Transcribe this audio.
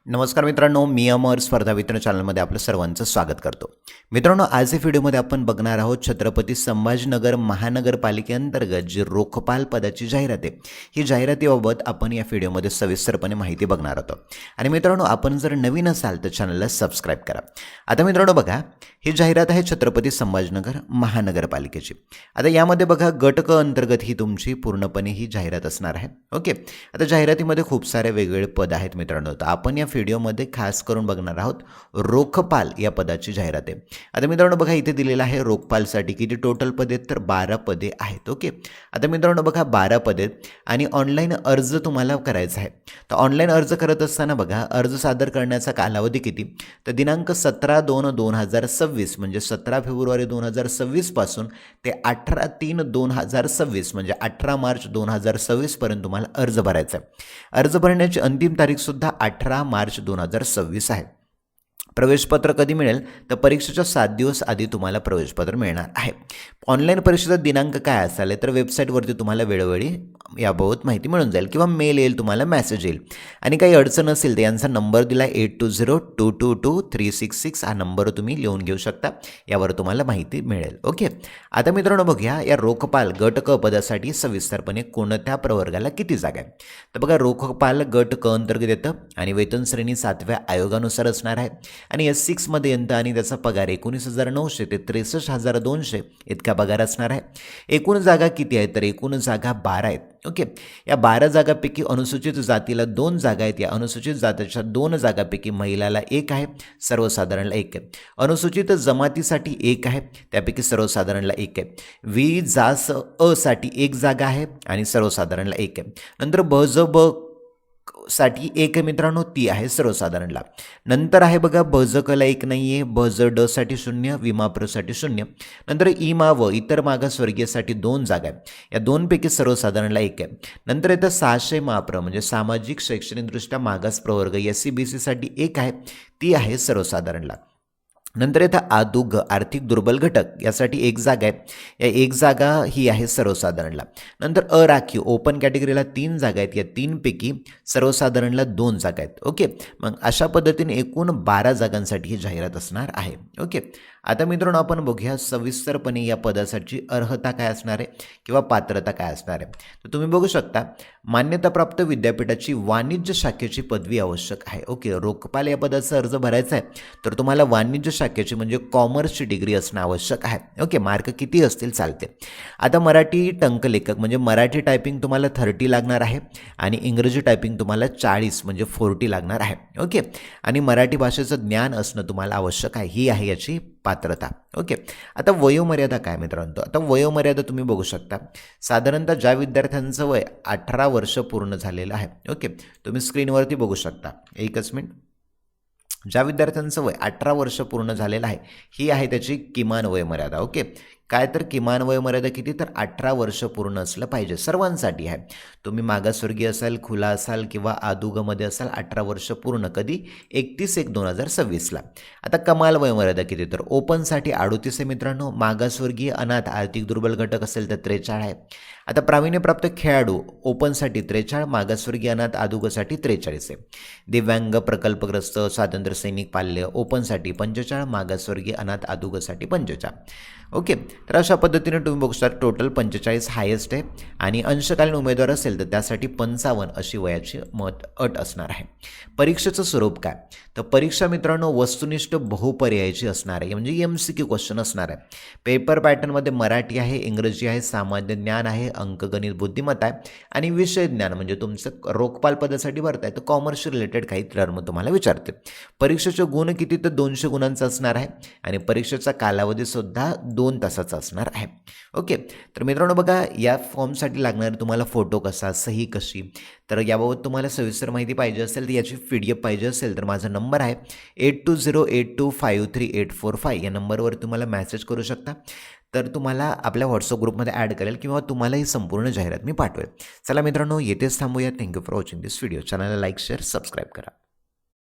नमस्कार मित्रांनो, मी अमर स्पर्धा वितरण चॅनलमध्ये आपलं सर्वांचं स्वागत करतो. मित्रांनो, आज या व्हिडिओमध्ये आपण बघणार आहोत छत्रपती संभाजीनगर महानगरपालिकेअंतर्गत जी रोखपाल पदाची जाहिरात आहे, ही जाहिरातीबाबत आपण या व्हिडिओमध्ये सविस्तरपणे माहिती बघणार आहोत. आणि मित्रांनो, आपण जर नवीन असाल तर चॅनलला सबस्क्राईब करा. आता मित्रांनो बघा, ही जाहिरात आहे छत्रपती संभाजीनगर महानगरपालिकेची. आता यामध्ये बघा, गट क अंतर्गत ही तुमची पूर्णपणे ही जाहिरात असणार आहे. ओके, आता जाहिरातीमध्ये खूप सारे वेगवेगळे पद आहेत मित्रांनो. तर आपण या व्हिडिओमध्ये खास करून बघणार आहोत रोखपाल या पदाची जाहिरात आहे. आता मित्रांनो बघा, इथे दिलेलं आहे रोखपालसाठी किती टोटल पदे आहेत, तर 12 पदे आहेत. ओके, आता मित्रांनो बघा, 12 पदे आणि ऑनलाईन अर्ज तुम्हाला करायचा आहे. तर ऑनलाईन अर्ज करत असताना बघा, अर्ज सादर करण्याचा कालावधी किती, तर दिनांक 17/2/2026 म्हणजे 17 फेब्रुवारी 2026 पासून ते 18/3/2026 म्हणजे 18 मार्च 2026 पर्यंत तुम्हाला अर्ज भरायचा आहे. अर्ज भरण्याची अंतिम तारीखसुद्धा 18 मार्च 2026 आहे. प्रवेशपत्र कधी मिळेल, तर परीक्षेच्या 7 दिवस आधी तुम्हाला प्रवेशपत्र मिळणार आहे. ऑनलाईन परीक्षेचा दिनांक काय असेल तर वेबसाईटवरती तुम्हाला वेळोवेळी याबाबत माहिती मिळून जाईल किंवा मेल येईल, तुम्हाला मेसेज येईल. आणि काही अडचण असेल तर यांचा नंबर दिला 8202222366 हा नंबर तुम्ही लिहून घेऊ शकता, यावर तुम्हाला माहिती मिळेल. ओके, आता मित्रांनो बघूया, या रोखपाल गट क पदासाठी सविस्तरपणे कोणत्या प्रवर्गाला किती जागा आहे. तर बघा, रोखपाल गट क अंतर्गत येतं आणि वेतन श्रेणी 7व्या आयोगानुसार असणार आहे. आणि S6मध्ये येतं आणि त्याचा पगार 19,900 ते 63,200 इतका पगार असणार आहे. एकूण जागा किती आहेत, तर एकूण जागा 12 आहेत. ओके, या 12 जागापैकी अनुसूचित जातीला 2 जागा आहेत. या अनुसूचित जातीच्या 2 जागापैकी महिलाला 1 आहे, सर्वसाधारणला 1 आहे. अनुसूचित जमातीसाठी 1 आहे, त्यापैकी सर्वसाधारणला 1 आहे. जास अ साठी 1 जागा आहे आणि सर्वसाधारणला 1 आहे. नंतर ब साठी 1 आहे मित्रांनो, ती आहे सर्वसाधारणला. नंतर आहे बघा, ला 1 नाही आहे, ड साठी 0, विमाप्रसाठी 0. नंतर व इतर मागासवर्गीयसाठी 2 जागा आहे. या 2 पैकी सर्वसाधारणला 1 आहे. नंतर येतं 600 माप्र म्हणजे सामाजिक शैक्षणिकदृष्ट्या मागास प्रवर्ग SC/BC साठी 1 आहे, ती आहे सर्वसाधारणला. नंतर येतं आदुग आर्थिक दुर्बल घटक, यासाठी 1 जागा आहे. या 1 जागा ही आहे सर्वसाधारणला. नंतर अराखीव ओपन कॅटेगरीला 3 जागा आहेत. या 3 पैकी सर्वसाधारणला 2 जागा आहेत. ओके, मग अशा पद्धतीने एकूण 12 जागांसाठी ही जाहिरात असणार आहे. ओके, आता मित्रांनो आपण बघूया सविस्तरपणे या पदासाठी अर्हता काय असणार आहे किंवा पात्रता काय असणार आहे. तर तुम्ही बघू शकता, मान्यताप्राप्त विद्यापीठाची वाणिज्य शाखेची पदवी आवश्यक आहे. ओके, रोखपाल या पदाचा अर्ज भरायचा आहे तर तुम्हाला वाणिज्य शाखेची म्हणजे कॉमर्सची डिग्री असणं आवश्यक आहे. ओके, मार्क किती असतील चालते. आता मराठी टंकलेखक म्हणजे मराठी टायपिंग तुम्हाला 30 लागणार आहे आणि इंग्रजी टायपिंग तुम्हाला 40 म्हणजे 40 लागणार आहे. ओके, आणि मराठी भाषेचं ज्ञान असणं तुम्हाला आवश्यक आहे, ही आहे याची पात्रता. ओके, आता वयोमर्यादा काय मित्रांनो, आता वयोमर्यादा तुम्ही बघू शकता. साधारणतः ज्या विद्यार्थ्यांचं वय 18 वर्ष पूर्ण झालेलं आहे, ओके, तुम्ही स्क्रीनवरती बघू शकता. एकच मिनिट. ज्या विद्यार्थ्यांचं वय 18 वर्ष पूर्ण झालेलं आहे, ही आहे त्याची किमान वयोमर्यादा. ओके, काय तर किमान वयोमर्यादा किती, तर 18 वर्ष पूर्ण असलं पाहिजे, सर्वांसाठी आहे. तुम्ही मागासवर्गीय असाल, खुला असाल किंवा आदुगमध्ये असाल, 18 वर्ष पूर्ण कधी 31/1/2026ला. आता कमाल वयोमर्यादा किती, तर ओपनसाठी 38 आहे मित्रांनो, मागासवर्गीय अनाथ आर्थिक दुर्बल घटक असेल तर 43 आहे. आता प्रावीण्यप्राप्त खेळाडू ओपनसाठी 43, मागासवर्गीय अनाथ आदुगसाठी 43 आहे. दिव्यांग प्रकल्पग्रस्त स्वातंत्र्य सैनिक पाल्य ओपनसाठी 45, मागासवर्गीय अनाथ आदुगसाठी 45. ओके, तर अशा पद्धतीने तुम्ही बघू शकता टोटल 45 हायेस्ट आहे. आणि अंशकालीन उमेदवार असेल तर त्यासाठी 55 अशी वयाची अट असणार आहे. परीक्षेचं स्वरूप काय, तर परीक्षा मित्रांनो वस्तुनिष्ठ बहुपर्यायाची असणार आहे, म्हणजे MCQ क्वेश्चन असणार आहे. पेपर पॅटर्नमध्ये मराठी आहे, इंग्रजी आहे, सामान्य ज्ञान आहे, अंकगणित बुद्धिमत्ता आहे आणि विषय ज्ञान म्हणजे तुमचं रोखपाल पदासाठी भरताय तर कॉमर्स रिलेटेड काही टर्म तुम्हाला विचारते. परीक्षेचे गुण किती, तर 200 गुणांचा असणार आहे आणि परीक्षेचा कालावधीसुद्धा 2 तासाचा असणार आहे. ओके, तर मित्रांनो बघा, या फॉर्मसाठी लागणारे तुम्हाला फोटो कसा, सही कशी, तर याबाबत तुम्हाला सविस्तर माहिती पाहिजे असेल तर याची PDF पाहिजे असेल तर माझा नंबर आहे 8208253845 या नंबरवर तुम्हाला मेसेज करू शकता. तर तुम्हाला आपल्या व्हॉट्सअप ग्रुपमध्ये ॲड करेल किंवा तुम्हाला ही संपूर्ण जाहिरात मी पाठवेल. चला मित्रांनो, येथेच थांबूया. Thank you for watching this video. चॅनलला लाईक, शेअर, सबस्क्राईब करा.